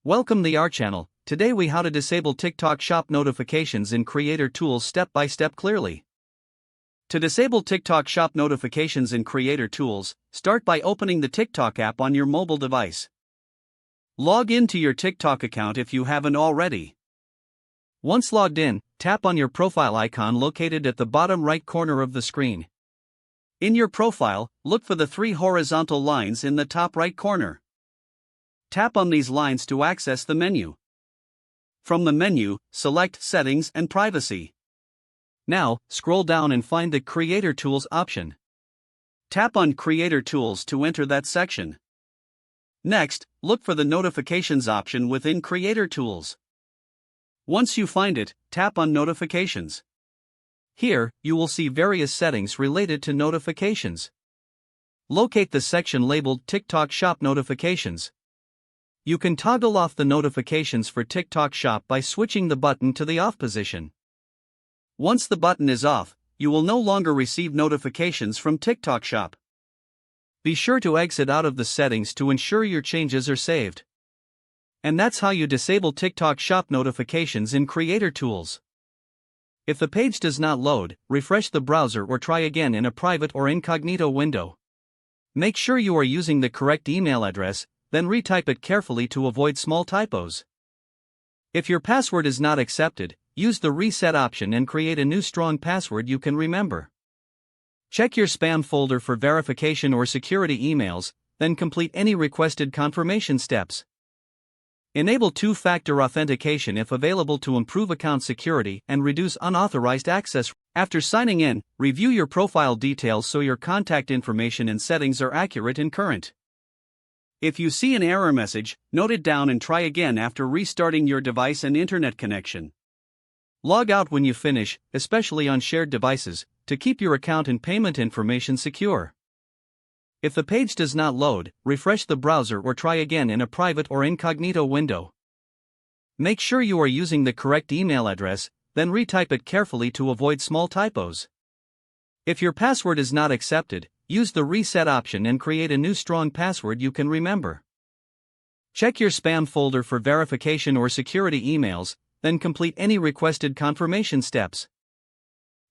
Welcome to our channel. Today we how to disable TikTok Shop notifications in Creator Tools step by step clearly. To disable TikTok Shop notifications in Creator Tools, start by opening the TikTok app on your mobile device. Log into your TikTok account if you haven't already. Once logged in, tap on your profile icon located at the bottom right corner of the screen. In your profile, look for the three horizontal lines in the top right corner. Tap on these lines to access the menu. From the menu, select Settings and Privacy. Now, scroll down and find the Creator Tools option. Tap on Creator Tools to enter that section. Next, look for the Notifications option within Creator Tools. Once you find it, tap on Notifications. Here, you will see various settings related to notifications. Locate the section labeled TikTok Shop Notifications. You can toggle off the notifications for TikTok Shop by switching the button to the off position. Once the button is off, you will no longer receive notifications from TikTok Shop. Be sure to exit out of the settings to ensure your changes are saved. And that's how you disable TikTok Shop notifications in Creator Tools. If the page does not load, refresh the browser or try again in a private or incognito window. Make sure you are using the correct email address, then retype it carefully to avoid small typos. If your password is not accepted, use the reset option and create a new strong password you can remember. Check your spam folder for verification or security emails, then complete any requested confirmation steps. Enable two-factor authentication if available to improve account security and reduce unauthorized access. After signing in, review your profile details so your contact information and settings are accurate and current. If you see an error message, note it down and try again after restarting your device and internet connection. Log out when you finish, especially on shared devices, to keep your account and payment information secure. If the page does not load, refresh the browser or try again in a private or incognito window. Make sure you are using the correct email address, then retype it carefully to avoid small typos. If your password is not accepted, use the reset option and create a new strong password you can remember. Check your spam folder for verification or security emails, then complete any requested confirmation steps.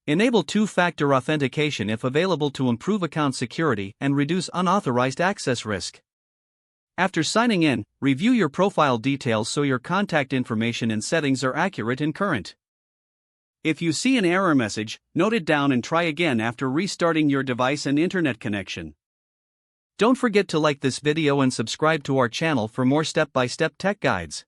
Enable two-factor authentication if available to improve account security and reduce unauthorized access risk. After signing in, review your profile details so your contact information and settings are accurate and current. If you see an error message, note it down and try again after restarting your device and internet connection. Don't forget to like this video and subscribe to our channel for more step-by-step tech guides.